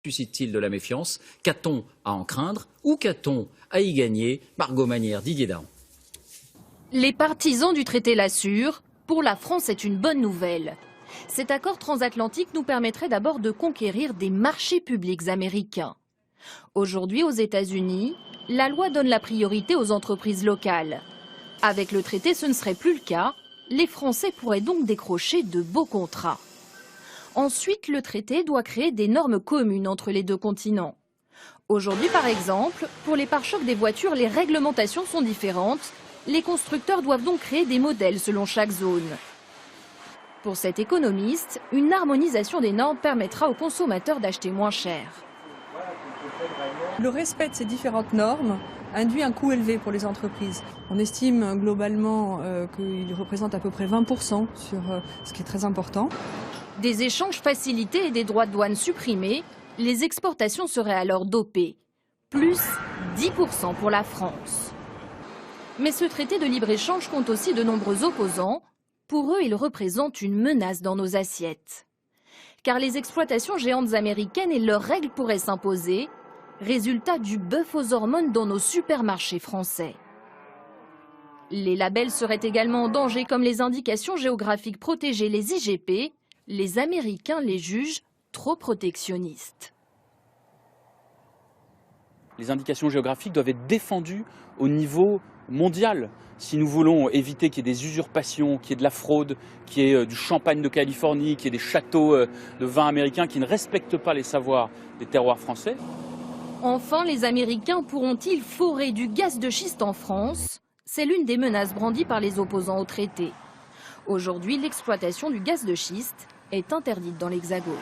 Suscite-t-il de la méfiance? Qu'a-t-on à en craindre ou qu'a-t-on à y gagner? Margot Manière, Didier Dahan. Les partisans du traité l'assurent, pour la France c'est une bonne nouvelle. Cet accord transatlantique nous permettrait d'abord de conquérir des marchés publics américains. Aujourd'hui aux États-Unis, la loi donne la priorité aux entreprises locales. Avec le traité ce ne serait plus le cas, les Français pourraient donc décrocher de beaux contrats. Ensuite, le traité doit créer des normes communes entre les deux continents. Aujourd'hui, par exemple, pour les pare-chocs des voitures, les réglementations sont différentes. Les constructeurs doivent donc créer des modèles selon chaque zone. Pour cet économiste, une harmonisation des normes permettra aux consommateurs d'acheter moins cher. Le respect de ces différentes normes induit un coût élevé pour les entreprises. On estime globalement qu'il représente à peu près 20% sur ce qui est très important. Des échanges facilités et des droits de douane supprimés, les exportations seraient alors dopées. Plus 10% pour la France. Mais ce traité de libre-échange compte aussi de nombreux opposants. Pour eux, il représente une menace dans nos assiettes. Car les exploitations géantes américaines et leurs règles pourraient s'imposer. Résultat du bœuf aux hormones dans nos supermarchés français. Les labels seraient également en danger comme les indications géographiques protégées, les IGP. Les Américains les jugent trop protectionnistes. Les indications géographiques doivent être défendues au niveau mondial. Si nous voulons éviter qu'il y ait des usurpations, qu'il y ait de la fraude, qu'il y ait du champagne de Californie, qu'il y ait des châteaux de vin américains qui ne respectent pas les savoirs des terroirs français. Enfin, les Américains pourront-ils forer du gaz de schiste en France? C'est l'une des menaces brandies par les opposants au traité. Aujourd'hui, l'exploitation du gaz de schiste est interdite dans l'Hexagone.